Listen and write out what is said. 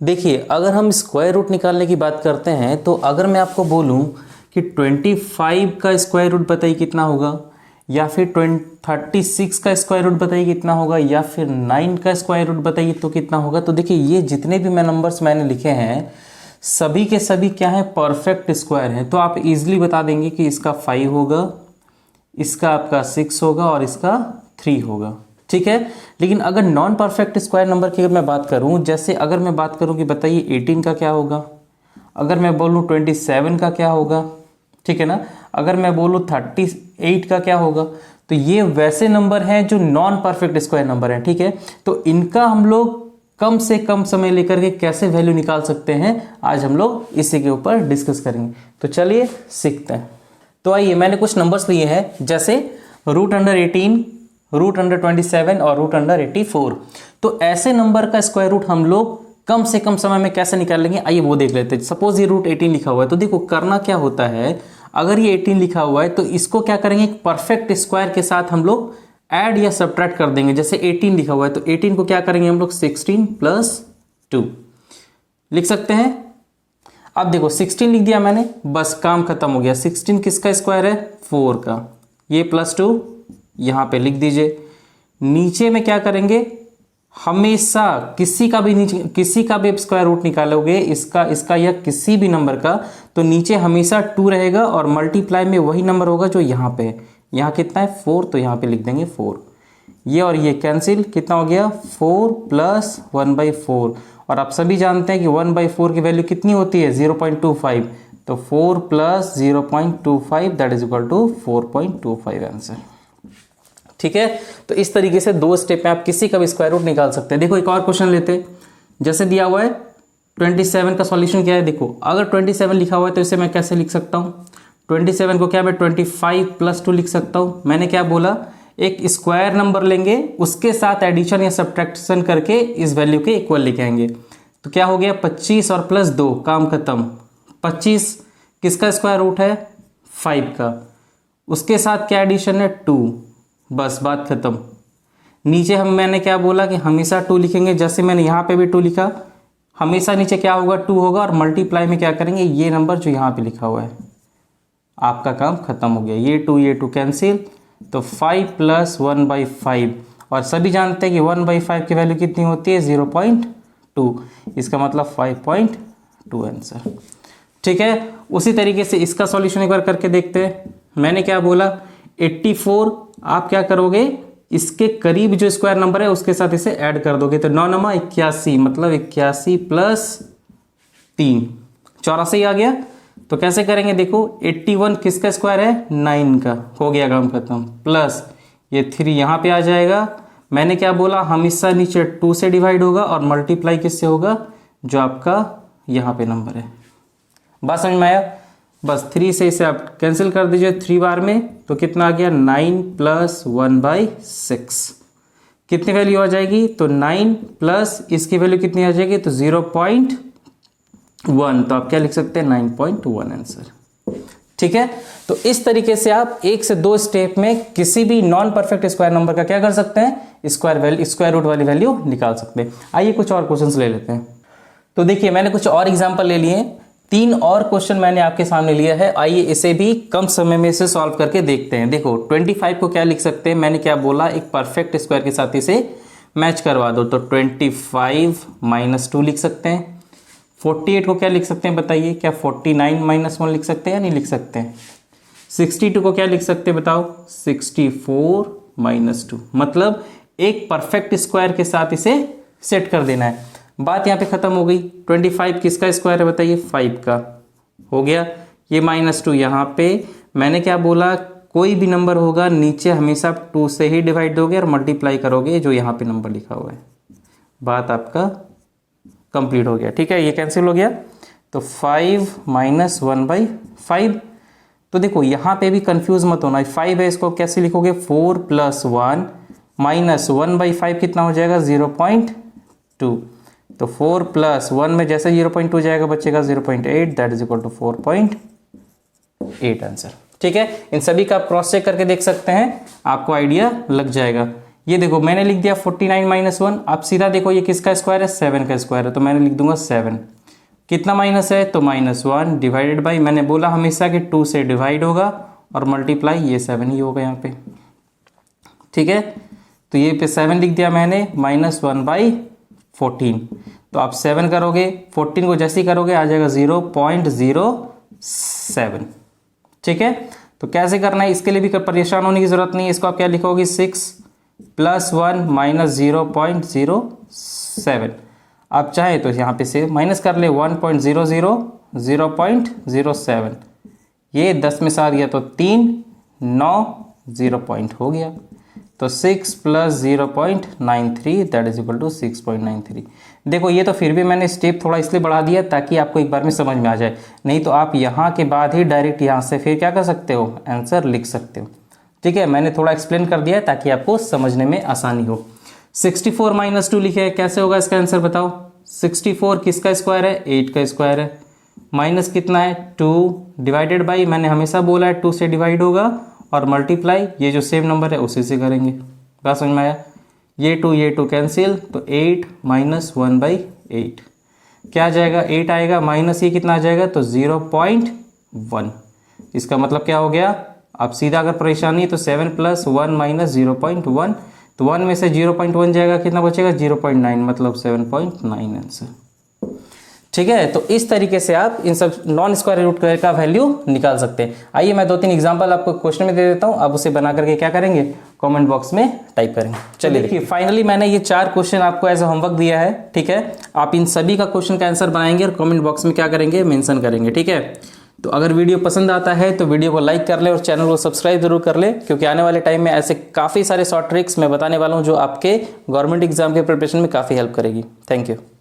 देखिए, अगर हम स्क्वायर रूट निकालने की बात करते हैं तो अगर मैं आपको बोलूं कि 25 का स्क्वायर रूट बताइए कितना होगा, या फिर 36 का स्क्वायर रूट बताइए कितना होगा, या फिर 9 का स्क्वायर रूट बताइए तो कितना होगा। तो देखिए, ये जितने भी नंबर्स मैंने लिखे हैं सभी के सभी क्या है, परफेक्ट स्क्वायर है। तो आप इजीली बता देंगे कि इसका 5 होगा, इसका आपका 6 होगा और इसका 3 होगा। ठीक है, लेकिन अगर नॉन परफेक्ट स्क्वायर नंबर की अगर मैं बात करूं, जैसे अगर मैं बात करूं कि बताइए 18 का क्या होगा, अगर मैं बोलूं 27 का क्या होगा, ठीक है ना, अगर मैं बोलूं 38 का क्या होगा, तो ये वैसे नंबर हैं जो नॉन परफेक्ट स्क्वायर नंबर हैं। ठीक है, तो इनका हम लोग कम से कम समय लेकर के कैसे वैल्यू निकाल सकते हैं, आज हम लोग इसी के ऊपर डिस्कस करेंगे। तो चलिए सीखते हैं। तो आइए, मैंने कुछ नंबर्स लिए हैं, जैसे √18, √27 और √84। तो ऐसे नंबर का स्क्वायर रूट हम लोग कम से कम समय में कैसे निकालेंगे, आइए वो देख लेते हैं। सपोज ये √18 लिखा हुआ है, तो देखो करना क्या होता है, अगर ये 18 लिखा हुआ है तो इसको क्या करेंगे, एक परफेक्ट स्क्वायर के साथ हम लोग ऐड या सब्ट्रैक्ट कर देंगे। जैसे 18 लिखा हुआ है तो 18 को क्या करेंगे हम लोग, 16 + 2 लिख सकते हैं। अब देखो 16 लिख दिया मैंने, बस काम खत्म हो गया। 16 किसका स्क्वायर है, 4 का, ये +2 यहां पे लिख दीजिए। नीचे में क्या करेंगे, हमेशा किसी का भी स्क्वायर रूट निकालोगे, इसका या किसी भी नंबर का, तो नीचे हमेशा 2 रहेगा और मल्टीप्लाई में वही नंबर होगा जो यहाँ पे है। यहाँ कितना है, 4, तो यहाँ पे लिख देंगे 4। ये और ये कैंसिल, कितना हो गया, 4 + 1/4। और आप सभी जानते हैं कि 1/4 की वैल्यू कितनी होती है, 0.25। तो 4 + 0.25 that is equal to 4.25 answer. ठीक है, तो इस तरीके से 2 स्टेप में आप किसी का भी स्क्वायर रूट निकाल सकते हैं। देखो एक और क्वेश्चन लेते हैं, जैसे दिया हुआ है 27 का सॉल्यूशन क्या है। देखो अगर 27 लिखा हुआ है तो इसे मैं कैसे लिख सकता हूँ, 27 को क्या मैं 25 + 2 लिख सकता हूँ। मैंने क्या बोला, एक स्क्वायर नंबर लेंगे, उसके साथ एडिशन या सब्ट्रैक्शन करके इस वैल्यू के इक्वल लिख आएंगे। तो क्या हो गया, 25 और +2, काम खत्म। 25 किसका स्क्वायर रूट है, 5 का, उसके साथ क्या एडिशन है, 2, बस बात खत्म। नीचे मैंने क्या बोला कि हमेशा 2 लिखेंगे, जैसे मैंने यहाँ पे भी 2 लिखा, हमेशा नीचे क्या होगा, 2 होगा, और मल्टीप्लाई में क्या करेंगे, ये नंबर जो यहाँ पे लिखा हुआ है, आपका काम खत्म हो गया। ये 2 कैंसिल, तो 5 + 1/5। और सभी जानते हैं कि 1/5 की वैल्यू कितनी होती है, 0.2, इसका मतलब 5.2 आंसर। ठीक है, उसी तरीके से इसका सॉल्यूशन एक बार करके देखते हैं। मैंने क्या बोला, 84, आप क्या करोगे, इसके करीब जो स्क्वायर नंबर है उसके साथ इसे ऐड कर दोगे, तो 9 × 81, मतलब 81 + 3, 84 आ गया। तो कैसे करेंगे, देखो 81 किसका स्क्वायर है, 9 का, हो गया काम खत्म, प्लस ये 3 यहाँ पे आ जाएगा। मैंने क्या बोला, हमेशा नीचे 2 से डिवाइड होगा और मल्टीप्लाई किससे होगा, जो आपका यहाँ पे नंबर है। बात समझ में आया, बस 3 से इसे आप कैंसिल कर दीजिए 3 बार में, तो कितना आ गया, 9 + 1/6। कितनी वैल्यू आ जाएगी, तो 9 प्लस इसकी वैल्यू कितनी आ जाएगी, तो 0.1, तो आप क्या लिख सकते हैं, 9.1 आंसर। ठीक है, तो इस तरीके से आप 1 से 2 स्टेप में किसी भी नॉन परफेक्ट स्क्वायर नंबर का क्या कर सकते हैं, स्क्वायर रूट वाली वैल्यू निकाल सकते हैं। आइए कुछ और क्वेश्चंस ले लेते हैं। तो देखिए मैंने कुछ और एग्जांपल ले लिए हैं, 3 और क्वेश्चन मैंने आपके सामने लिया है। आइए इसे भी कम समय में इसे सॉल्व करके देखते हैं। देखो 25 को क्या लिख सकते हैं, मैंने क्या बोला, एक परफेक्ट स्क्वायर के साथ इसे मैच करवा दो, तो 25 - 2 लिख सकते हैं। 48 को क्या लिख सकते हैं बताइए, क्या 49 - 1 लिख सकते हैं या नहीं लिख सकते हैं। 62 को क्या लिख सकते हैं बताओ, 64 - 2, मतलब एक परफेक्ट स्क्वायर के साथ इसे सेट कर देना है। बात यहाँ पे खत्म हो गई। 25 किसका स्क्वायर है बताइए, 5 का, हो गया। ये -2 यहाँ पे, मैंने क्या बोला, कोई भी नंबर होगा नीचे हमेशा 2 से ही डिवाइड दोगे और मल्टीप्लाई करोगे जो यहाँ पे नंबर लिखा हुआ है। बात आपका कंप्लीट हो गया। ठीक है, ये कैंसिल हो गया, तो 5 - 1/5। तो देखो यहाँ पे भी कंफ्यूज मत होना, 5 है, इसको कैसे लिखोगे, 4 + 1 - 1/5 कितना हो जाएगा, 0.2। तो 4 + 1 में जैसे 0.2 जाएगा, बचेगा 0.8, that is equal to 4.8 answer. ठीक है, इन सभी का क्रॉस चेक करके देख सकते हैं, आपको आइडिया लग जाएगा। ये देखो मैंने लिख दिया 49 माइनस 1। अब सीधा देखो ये किसका स्क्वायर है, 7 का स्क्वायर है, तो मैंने लिख दूंगा 7। कितना माइनस है, तो -1 डिवाइडेड बाई, मैंने बोला हमेशा कि 2 से डिवाइड होगा और मल्टीप्लाई ये 7 ही होगा यहाँ पे। ठीक है, तो ये पे 7 लिख दिया मैंने, -1/14। तो आप 7 करोगे, 14 को जैसे ही करोगे आ जाएगा 0.07। ठीक है, तो कैसे करना है इसके लिए भी परेशान होने की जरूरत नहीं है। इसको आप क्या लिखोगे, 6 + 1 - 0.07। आप चाहे तो यहाँ पे से माइनस कर ले, 1.00 0.07, ये 10 में 7 गया तो 3, 9, 0 पॉइंट हो गया। तो 6 + 0.93 दैट इज इक्वल टू 6.93। देखो ये तो फिर भी मैंने स्टेप थोड़ा इसलिए बढ़ा दिया ताकि आपको एक बार में समझ में आ जाए, नहीं तो आप यहाँ के बाद ही डायरेक्ट यहाँ से फिर क्या कर सकते हो, आंसर लिख सकते हो। ठीक है, मैंने थोड़ा एक्सप्लेन कर दिया है ताकि आपको समझने में आसानी हो। 64 - 2 लिखे है, कैसे होगा इसका आंसर बताओ। 64 किसका स्क्वायर है, 8 का स्क्वायर है, माइनस कितना है 2 डिवाइडेड बाई, मैंने हमेशा बोला है 2 से डिवाइड होगा और मल्टीप्लाई ये जो सेम नंबर है उसी से करेंगे। बात समझ में आया, ये 2 कैंसिल, तो 8 - 1/8 क्या आ जाएगा, 8 आएगा, माइनस ये कितना आ जाएगा, तो 0.1। इसका मतलब क्या हो गया, अब सीधा अगर परेशानी है तो 7 + 1 - 0.1, तो 1 में से 0.1 जाएगा, कितना बचेगा 0.9, मतलब 7.9 आंसर। ठीक है, तो इस तरीके से आप इन सब नॉन स्क्वायर रूट का वैल्यू निकाल सकते हैं। आइए मैं 2-3 एग्जांपल आपको क्वेश्चन में दे देता हूं, आप उसे बना करके क्या करेंगे, कमेंट बॉक्स में टाइप करेंगे। चलिए देखिए, फाइनली मैंने ये 4 क्वेश्चन आपको एज ए होमवर्क दिया है। ठीक है, आप इन सभी का क्वेश्चन का आंसर बनाएंगे और कमेंट बॉक्स में क्या करेंगे, मेंशन करेंगे। ठीक है, तो अगर वीडियो पसंद आता है तो वीडियो को लाइक कर ले और चैनल को सब्सक्राइब जरूर कर ले, क्योंकि आने वाले टाइम में ऐसे काफ़ी सारे शॉर्ट ट्रिक्स मैं बताने वाला हूँ जो आपके गवर्नमेंट एग्जाम के प्रिपरेशन में काफ़ी हेल्प करेगी। Thank you.